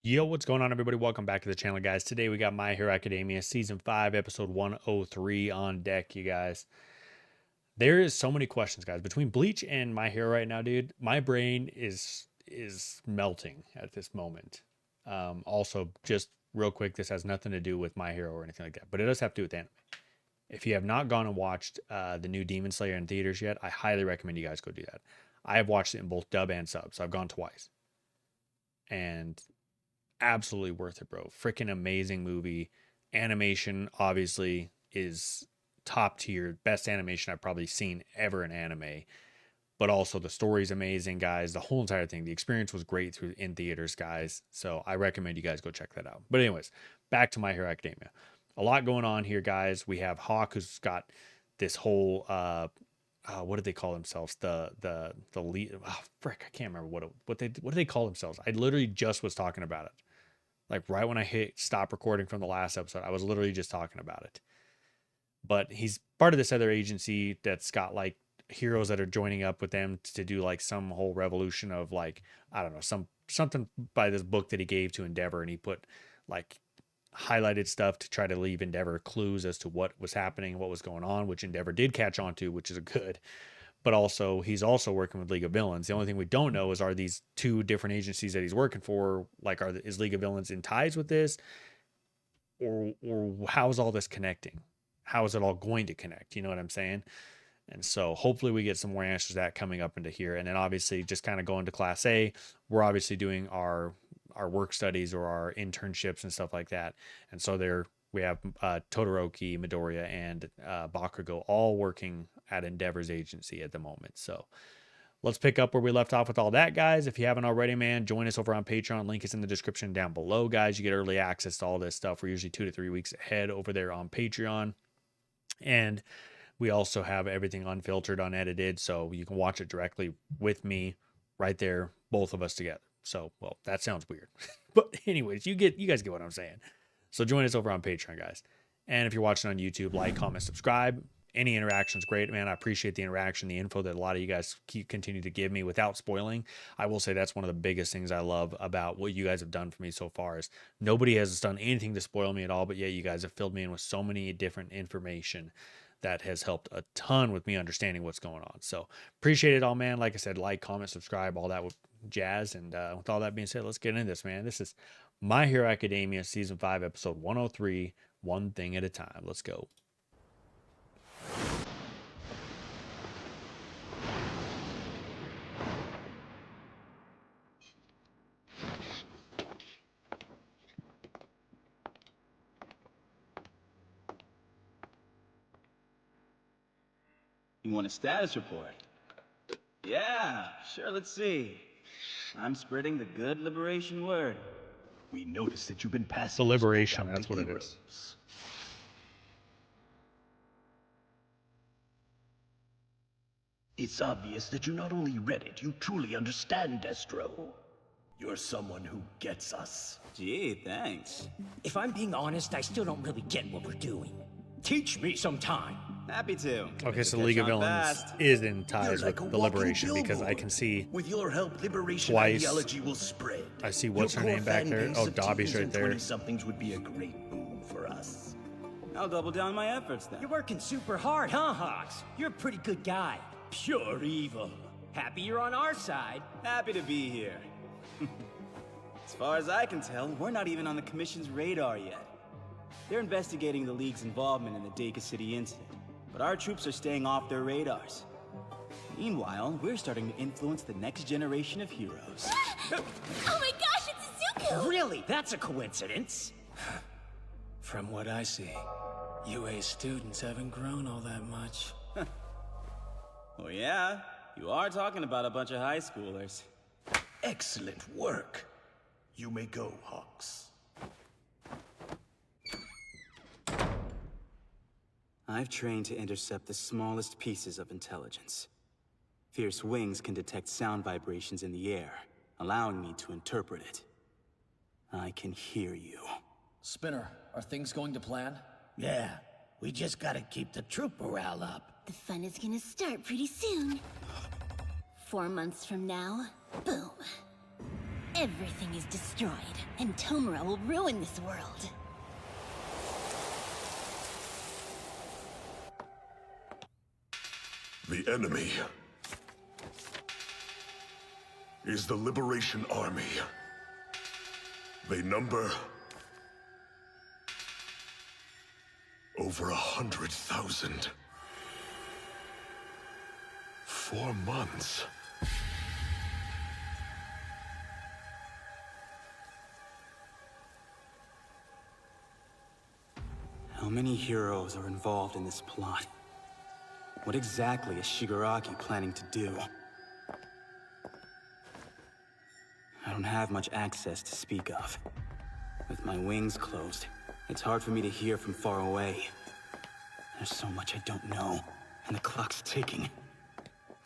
Yo, what's going on, everybody? Welcome back to the channel, guys. Today we got My Hero Academia Season 5, Episode 103 on deck, you guys. There is so many questions, guys. Between Bleach and My Hero right now, dude, my brain is melting at this moment. Also, just real quick, this has nothing to do with My Hero or anything like that, but it does have to do with anime. If you have not gone and watched the new Demon Slayer in theaters yet, I highly recommend you guys go do that. I have watched it in both dub and sub, so I've gone twice. And absolutely worth it, bro. Freaking amazing movie. Animation obviously is top tier, best animation I've probably seen ever in anime. But also the story's amazing, guys. The whole entire thing, the experience was great through in theaters, guys. So I recommend you guys go check that out. But anyways, back to My Hero Academia. A lot going on here, guys. We have Hawk, who's got this whole what do they call themselves? The lead. Oh, frick, I can't remember what do they call themselves? I literally just was talking about it. Like right when I hit stop recording from the last episode, I was literally just talking about it. But he's part of this other agency that's got like heroes that are joining up with them to do like some whole revolution of like, I don't know, something by this book that he gave to Endeavor, and he put like highlighted stuff to try to leave Endeavor clues as to what was happening, what was going on, which Endeavor did catch on to, which is good. But also he's also working with League of Villains. The only thing we don't know is, are these two different agencies that he's working for, like, is League of Villains in ties with this, or how is all this connecting? How is it all going to connect? You know what I'm saying? And so hopefully we get some more answers to that coming up into here. And then obviously just kind of going to Class A, we're obviously doing our work studies or our internships and stuff like that. And so we have Todoroki, Midoriya, and Bakugo all working at Endeavor's agency at the moment. So let's pick up where we left off with all that, guys. If you haven't already, man, join us over on Patreon. Link is in the description down below, guys. You get early access to all this stuff. We're usually 2 to 3 weeks ahead over there on Patreon. And we also have everything unfiltered, unedited, so you can watch it directly with me right there, both of us together. So, well, that sounds weird. But anyways, you guys get what I'm saying. So join us over on Patreon, guys. And if you're watching on YouTube, like, comment, subscribe. Any interaction is great, man. I appreciate the interaction, the info that a lot of you guys continue to give me without spoiling. I will say that's one of the biggest things I love about what you guys have done for me so far is nobody has done anything to spoil me at all, but yet you guys have filled me in with so many different information that has helped a ton with me understanding what's going on. So appreciate it all, man. Like I said, like, comment, subscribe, all that jazz. And with all that being said, let's get into this, man. This is My Hero Academia Season 5, Episode 103, One Thing at a Time. Let's go. You want a status report? Yeah, sure, let's see. I'm spreading the good liberation word. We noticed that you've been passing The this book Liberation, out that's to what it heroes. is. It's obvious that you not only read it, you truly understand Destro. You're someone who gets us. Gee, thanks. If I'm being honest, I still don't really get what we're doing. Teach me sometime. Happy to. Okay, so Catch League of on Villains fast. is in ties You're like with a the walking Liberation because I billboard. can see With your help, liberation twice. ideology will spread. I see what's Your her core name back fan there. base Oh, of Dobby's teens right and there. 20-somethings would be a great boon for us. I'll double down my efforts then. You're working super hard, huh, Hawks? You're a pretty good guy. Pure evil. Happy you're on our side. Happy to be here. As far as I can tell, we're not even on the Commission's radar yet. They're investigating the League's involvement in the Deka City incident, but our troops are staying off their radars. Meanwhile, we're starting to influence the next generation of heroes. Oh my gosh, it's Izuku! Really? That's a coincidence. From what I see, UA students haven't grown all that much. Oh yeah? You are talking about a bunch of high schoolers. Excellent work. You may go, Hawks. I've trained to intercept the smallest pieces of intelligence. Fierce wings can detect sound vibrations in the air, allowing me to interpret it. I can hear you. Spinner, are things going to plan? Yeah, we just gotta keep the troop morale up. The fun is gonna start pretty soon. 4 months from now, boom. everything is destroyed, and Tomura will ruin this world. The enemy is the Liberation Army. They number over 100,000. 4 months. How many heroes are involved in this plot? What exactly is Shigaraki planning to do? I don't have much access to speak of. With my wings closed, it's hard for me to hear from far away. There's so much I don't know, and the clock's ticking.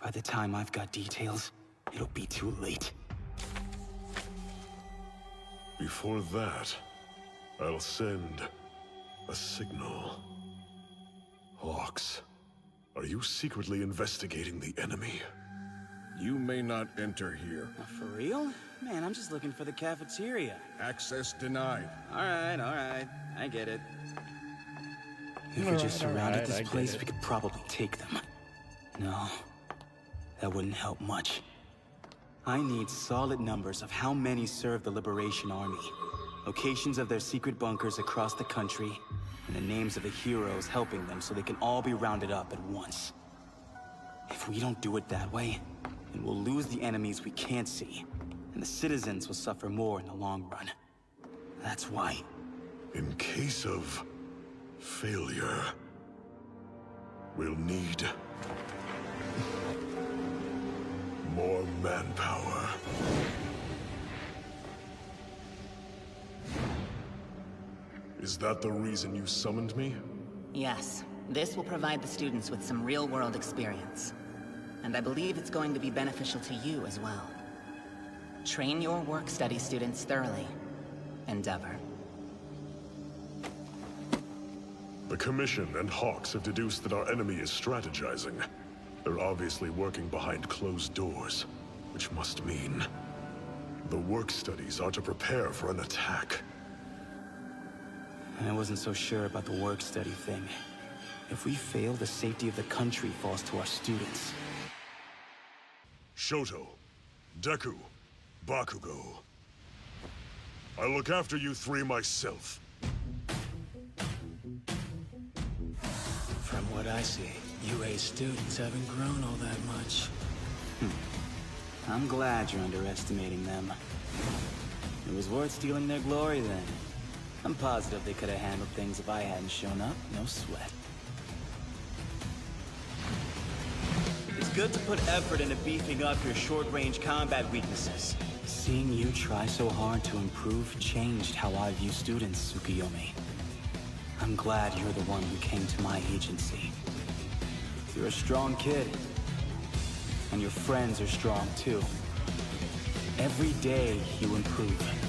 By the time I've got details, it'll be too late. Before that, I'll send a signal. Hawks, are you secretly investigating the enemy? You may not enter here. For real? Man, I'm just looking for the cafeteria. Access denied. Alright, I get it. If we just surrounded this place, we could probably take them. No, that wouldn't help much. I need solid numbers of how many serve the Liberation Army, locations of their secret bunkers across the country, and the names of the heroes helping them so they can all be rounded up at once. If we don't do it that way, then we'll lose the enemies we can't see, and the citizens will suffer more in the long run. That's why. In case of failure, we'll need more manpower. Is that the reason you summoned me? Yes. This will provide the students with some real-world experience. And I believe it's going to be beneficial to you as well. Train your work-study students thoroughly. Endeavor. The Commission and Hawks have deduced that our enemy is strategizing. They're obviously working behind closed doors, which must mean the work studies are to prepare for an attack. I wasn't so sure about the work-study thing. If we fail, the safety of the country falls to our students. Shoto, Deku, Bakugo. I'll look after you three myself. From what I see, UA students haven't grown all that much. I'm glad you're underestimating them. It was worth stealing their glory then. I'm positive they could have handled things if I hadn't shown up. No sweat. It's good to put effort into beefing up your short-range combat weaknesses. Seeing you try so hard to improve changed how I view students, Tsukiyomi. I'm glad you're the one who came to my agency. You're a strong kid. And your friends are strong too. Every day you improve.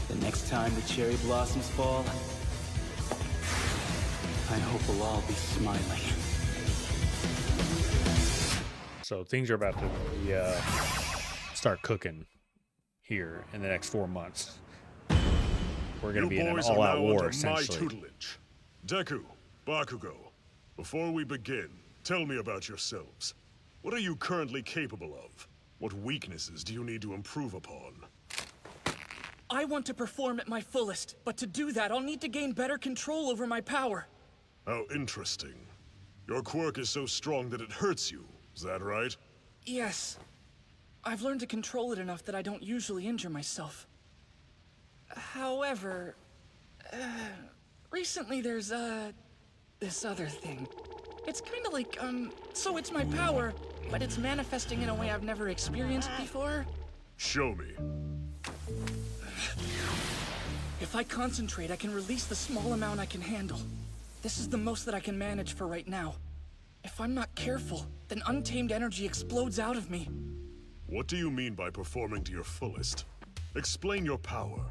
The next time the cherry blossoms fall, I hope we'll all be smiling. So things are about to be, start cooking here in the next 4 months. We're going to be in an all-out war, essentially. My tutelage. Deku, Bakugo, before we begin, tell me about yourselves. What are you currently capable of? What weaknesses do you need to improve upon? I want to perform at my fullest, but to do that, I'll need to gain better control over my power. How interesting. Your quirk is so strong that it hurts you, is that right? Yes. I've learned to control it enough that I don't usually injure myself. However, recently there's, this other thing. It's kinda like, so it's my power, but it's manifesting in a way I've never experienced before. Show me. If I concentrate, I can release the small amount I can handle. This is the most that I can manage for right now. If I'm not careful, then untamed energy explodes out of me. What do you mean by performing to your fullest? Explain your power.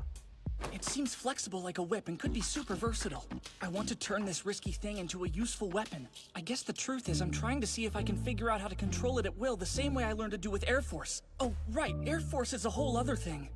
It seems flexible like a whip and could be super versatile. I want to turn this risky thing into a useful weapon. I guess the truth is I'm trying to see if I can figure out how to control it at will the same way I learned to do with Air Force. Oh, right, Air Force is a whole other thing.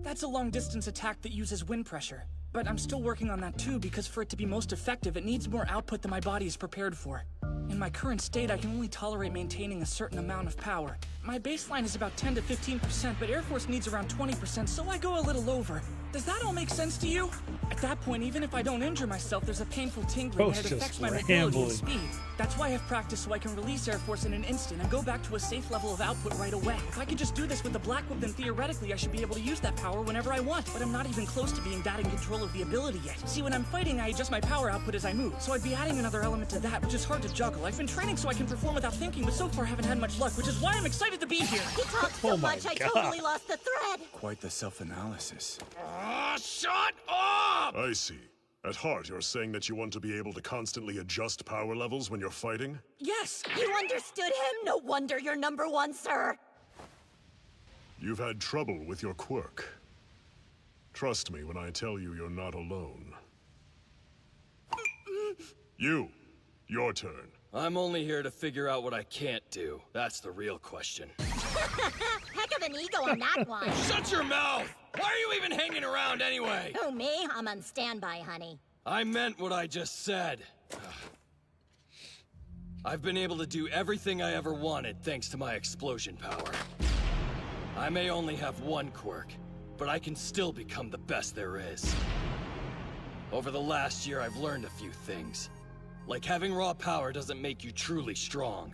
That's a long-distance attack that uses wind pressure. But I'm still working on that too, because for it to be most effective, it needs more output than my body is prepared for. In my current state, I can only tolerate maintaining a certain amount of power. My baseline is about 10 to 15%, but Air Force needs around 20%, so I go a little over. Does that all make sense to you? At that point, even if I don't injure myself, there's a painful tingling and it affects my mobility and speed. That's why I've practiced so I can release Air Force in an instant and go back to a safe level of output right away. If I could just do this with the Black Whip, then theoretically I should be able to use that power whenever I want. But I'm not even close to being that in control of the ability yet. See, when I'm fighting, I adjust my power output as I move, so I'd be adding another element to that, which is hard to juggle. I've been training so I can perform without thinking, but so far haven't had much luck, which is why I'm excited to be here. He talks so much, I totally lost the thread. Quite the self-analysis. Shut up! I see. At heart, you're saying that you want to be able to constantly adjust power levels when you're fighting? Yes! You understood him? No wonder you're #1, sir. You've had trouble with your quirk. Trust me when I tell you you're not alone. Your turn. I'm only here to figure out what I can't do. That's the real question. Heck of an ego on that one. Shut your mouth! Why are you even hanging around anyway? Who, me? I'm on standby, honey. I meant what I just said. I've been able to do everything I ever wanted thanks to my explosion power. I may only have one quirk, but I can still become the best there is. Over the last year, I've learned a few things. Like having raw power doesn't make you truly strong.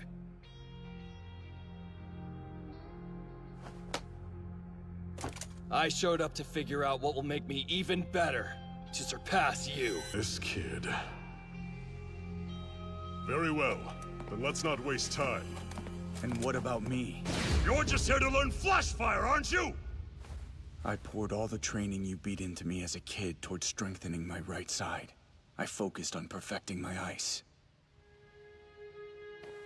I showed up to figure out what will make me even better, to surpass you. This kid. Very well. Then let's not waste time. And what about me? You're just here to learn flash fire, aren't you? I poured all the training you beat into me as a kid towards strengthening my right side. I focused on perfecting my ice.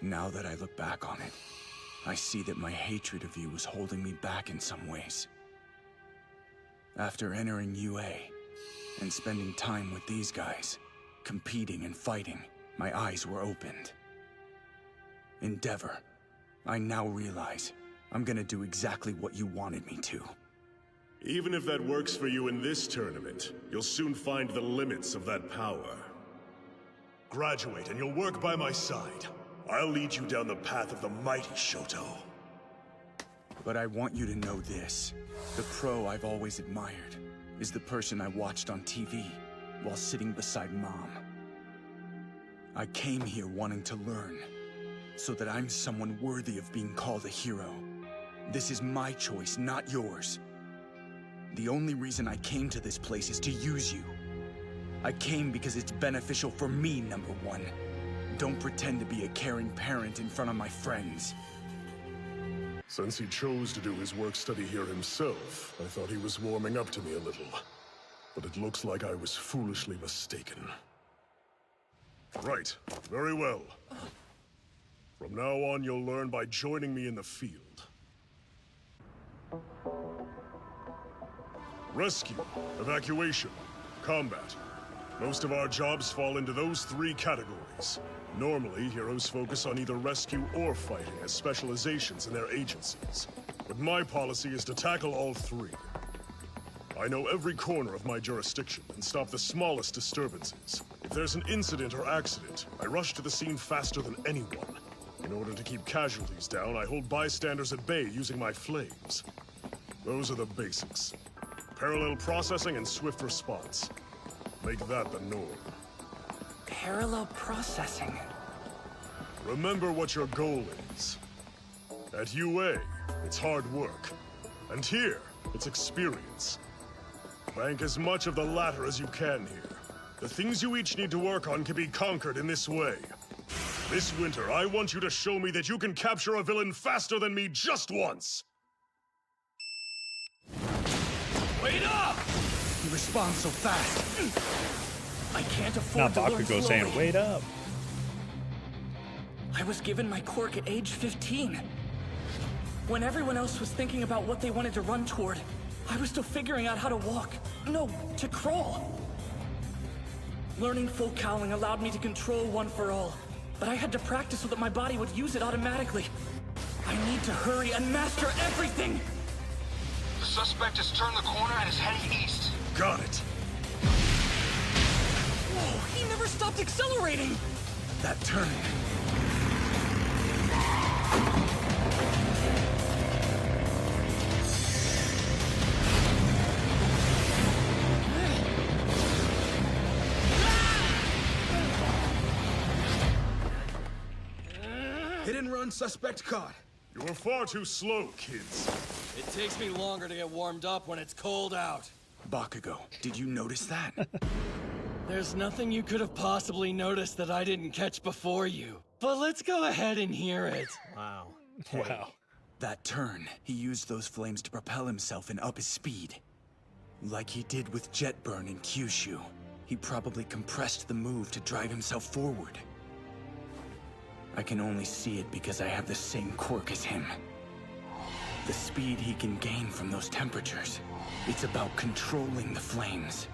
Now that I look back on it, I see that my hatred of you was holding me back in some ways. After entering UA and spending time with these guys, competing and fighting, my eyes were opened. Endeavor, I now realize I'm gonna do exactly what you wanted me to. Even if that works for you in this tournament, you'll soon find the limits of that power. Graduate and you'll work by my side. I'll lead you down the path of the mighty Shoto. But I want you to know this. The pro I've always admired is the person I watched on TV while sitting beside Mom. I came here wanting to learn, so that I'm someone worthy of being called a hero. This is my choice, not yours. The only reason I came to this place is to use you. I came because it's beneficial for me, #1. Don't pretend to be a caring parent in front of my friends. Since he chose to do his work study here himself, I thought he was warming up to me a little. But it looks like I was foolishly mistaken. Right, very well. From now on, you'll learn by joining me in the field. Rescue, evacuation, combat. Most of our jobs fall into those 3 categories. Normally, heroes focus on either rescue or fighting as specializations in their agencies. But my policy is to tackle all 3. I know every corner of my jurisdiction and stop the smallest disturbances. If there's an incident or accident, I rush to the scene faster than anyone. In order to keep casualties down, I hold bystanders at bay using my flames. Those are the basics. Parallel processing and swift response. Make that the norm. Parallel processing. Remember what your goal is. At UA, it's hard work. And here, it's experience. Bank as much of the latter as you can here. The things you each need to work on can be conquered in this way. This winter, I want you to show me that you can capture a villain faster than me just once! Wait up! You respond so fast. I can't afford to learn Bakugo slowly. saying, wait up. I was given my quirk at age 15. When everyone else was thinking about what they wanted to run toward, I was still figuring out how to walk. No, to crawl. Learning full cowling allowed me to control One for All, but I had to practice so that my body would use it automatically. I need to hurry and master everything! The suspect has turned the corner and is heading east. Got it. Whoa, he never stopped accelerating! That turn. Hit and run, suspect caught. You're far too slow, kids. It takes me longer to get warmed up when it's cold out. Bakugo, did you notice that? There's nothing you could have possibly noticed that I didn't catch before you. But let's go ahead and hear it. Wow. Wow. That turn, he used those flames to propel himself and up his speed. Like he did with Jetburn in Kyushu. He probably compressed the move to drive himself forward. I can only see it because I have the same quirk as him. The speed he can gain from those temperatures. It's about controlling the flames.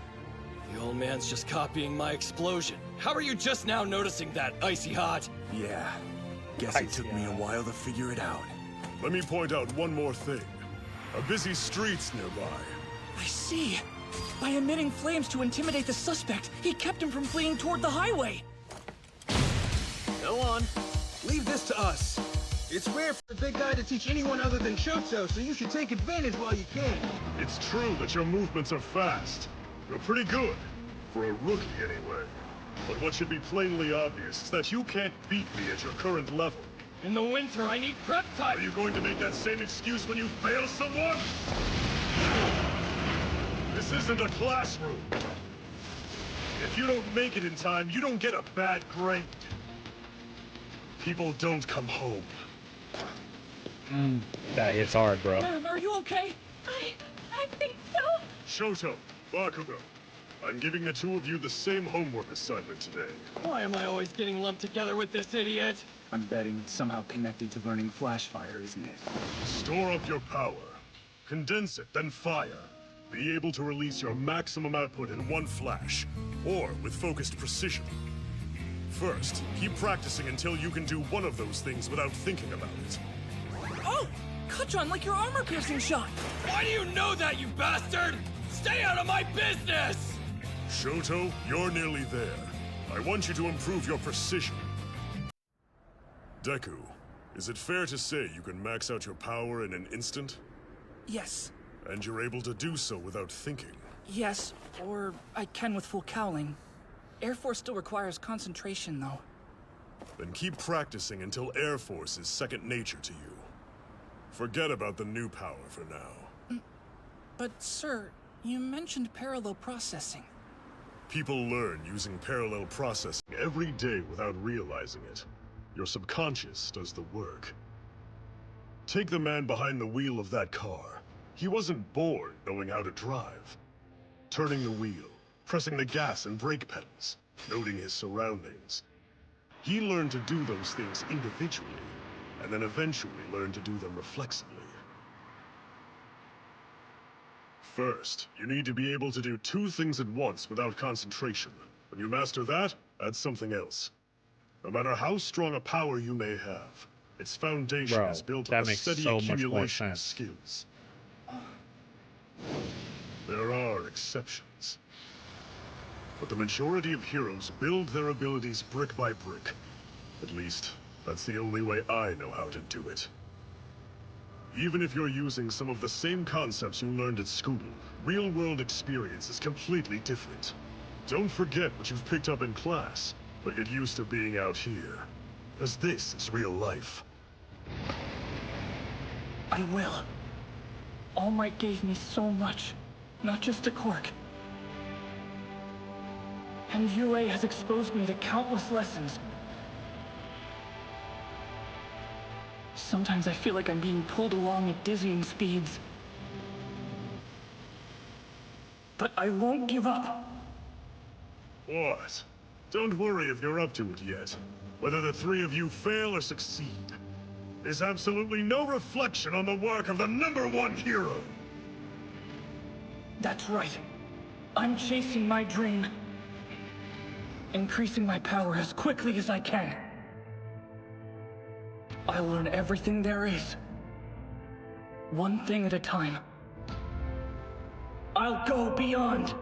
The old man's just copying my explosion. How are you just now noticing that, Icy Hot? Yeah. Guess it took me a while to figure it out. Let me point out one more thing. A busy street's nearby. I see. By emitting flames to intimidate the suspect, he kept him from fleeing toward the highway. Go on. Leave this to us. It's rare for the big guy to teach anyone other than Shoto, so you should take advantage while you can. It's true that your movements are fast. You're pretty good. For a rookie, anyway. But what should be plainly obvious is that you can't beat me at your current level. In the winter, I need prep time. Are you going to make that same excuse when you fail someone? This isn't a classroom. If you don't make it in time, you don't get a bad grade. People don't come home. That hits hard, bro. Ma'am, are you okay? I think so. Shoto, Bakugo, I'm giving the two of you the same homework assignment today. Why am I always getting lumped together with this idiot? I'm betting it's somehow connected to learning flash fire, isn't it? Store up your power. Condense it, then fire. Be able to release your maximum output in one flash, or with focused precision. First, keep practicing until you can do one of those things without thinking about it. Oh! Kachan, like your armor-piercing shot! Why do you know that, you bastard? Stay out of my business! Shoto, you're nearly there. I want you to improve your precision. Deku, is it fair to say you can max out your power in an instant? Yes. And you're able to do so without thinking? Yes, or I can with full cowling. Air Force still requires concentration, though. Then keep practicing until Air Force is second nature to you. Forget about the new power for now. But, sir, you mentioned parallel processing. People learn using parallel processing every day without realizing it. Your subconscious does the work. Take the man behind the wheel of that car. He wasn't born knowing how to drive. Turning the wheel, pressing the gas and brake pedals, noting his surroundings. He learned to do those things individually, and then eventually learned to do them reflexively. First, you need to be able to do two things at once without concentration. When you master that, add something else. No matter how strong a power you may have, its foundation is built on a steady accumulation of skills. There are exceptions. But the majority of heroes build their abilities brick by brick. At least, that's the only way I know how to do it. Even if you're using some of the same concepts you learned at school, real-world experience is completely different. Don't forget what you've picked up in class, but get used to being out here. As this is real life. I will. All Might gave me so much, not just a quirk. And UA has exposed me to countless lessons. Sometimes I feel like I'm being pulled along at dizzying speeds. But I won't give up. What? Don't worry if you're up to it yet. Whether the three of you fail or succeed is absolutely no reflection on the work of the #1 hero. That's right. I'm chasing my dream. Increasing my power as quickly as I can. I'll learn everything there is. One thing at a time. I'll go beyond.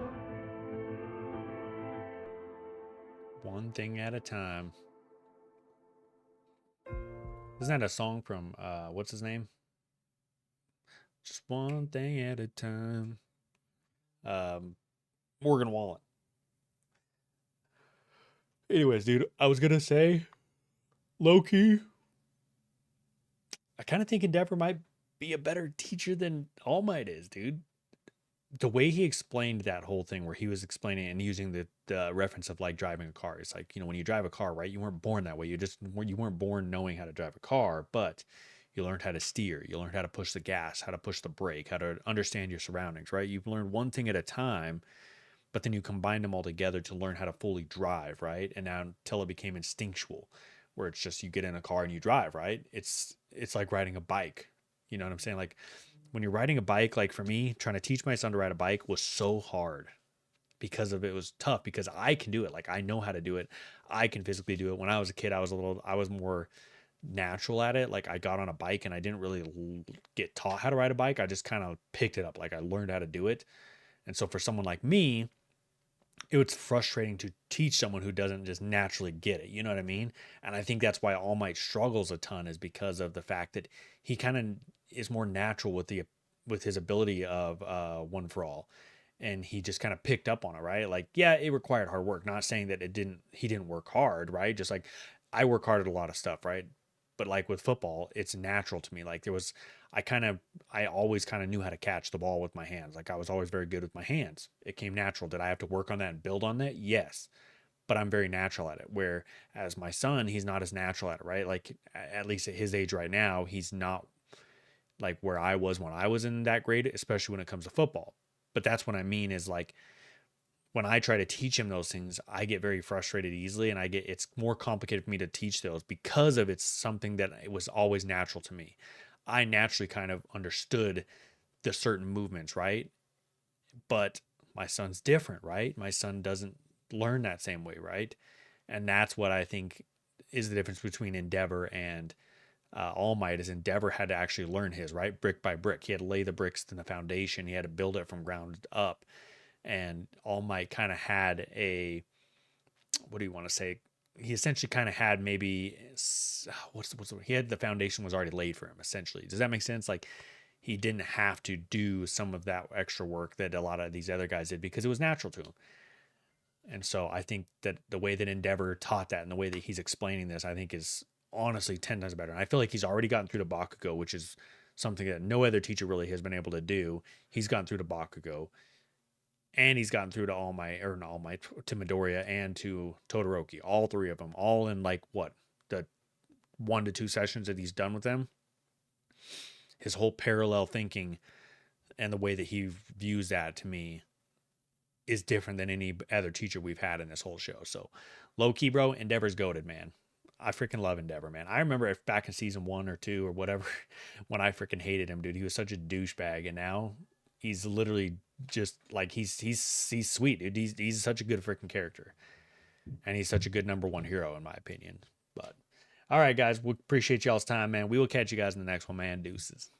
One thing at a time. Isn't that a song from, what's his name? Just one thing at a time. Morgan Wallen. Anyways, dude, I was gonna say, low-key, I kind of think Endeavor might be a better teacher than All Might is, dude. The way he explained that whole thing, where he was explaining and using the reference of like driving a car. It's like, you know, when you drive a car, right? You weren't born that way. You weren't born knowing how to drive a car, but you learned how to steer. You learned how to push the gas, how to push the brake, how to understand your surroundings, right? You've learned one thing at a time, but then you combine them all together to learn how to fully drive, right? And now until it became instinctual, where it's just you get in a car and you drive, right? It's like riding a bike. You know what I'm saying? Like when you're riding a bike, like for me, trying to teach my son to ride a bike was so hard because of it was tough because I can do it. Like I know how to do it. I can physically do it. When I was a kid, I was more natural at it. Like I got on a bike and I didn't really get taught how to ride a bike. I just kind of picked it up. Like I learned how to do it. And so for someone like me, it was frustrating to teach someone who doesn't just naturally get it. You know what I mean? And I think that's why All Might struggles a ton, is because of the fact that he kind of is more natural with his ability of One for All. And he just kind of picked up on it, right? Like, yeah, it required hard work. Not saying that he didn't work hard, right? Just like I work hard at a lot of stuff, right? But like with football, it's natural to me. Like I always kind of knew how to catch the ball with my hands. Like I was always very good with my hands. It came natural. Did I have to work on that and build on that? Yes. But I'm very natural at it. Whereas my son, he's not as natural at it, right? Like at least at his age right now, he's not like where I was when I was in that grade, especially when it comes to football. But that's what I mean is like, when I try to teach him those things, I get very frustrated easily, and it's more complicated for me to teach those because of it's something that it was always natural to me. I naturally kind of understood the certain movements, right? But my son's different, right? My son doesn't learn that same way, right? And that's what I think is the difference between Endeavor and All Might. Is Endeavor had to actually learn his, right? Brick by brick. He had to lay the bricks in the foundation. He had to build it from ground up. And All Might kind of had what do you want to say? He essentially kind of had maybe, he had the foundation was already laid for him, essentially. Does that make sense? Like he didn't have to do some of that extra work that a lot of these other guys did because it was natural to him. And so I think that the way that Endeavor taught that and the way that he's explaining this, I think is honestly 10 times better. And I feel like he's already gotten through to Bakugo, which is something that no other teacher really has been able to do. He's gotten through to Bakugo. And he's gotten through to to Midoriya and to Todoroki. All three of them. All in like what? The 1 to 2 sessions that he's done with them. His whole parallel thinking and the way that he views that to me is different than any other teacher we've had in this whole show. So low key, bro, Endeavor's goated, man. I freaking love Endeavor, man. I remember back in season 1 or 2 or whatever when I freaking hated him, dude. He was such a douchebag, and now he's literally just like he's sweet, dude. He's such a good freaking character, and he's such a good number 1 hero in my opinion. But all right, guys, we appreciate y'all's time, man. We will catch you guys in the next one, man. Deuces.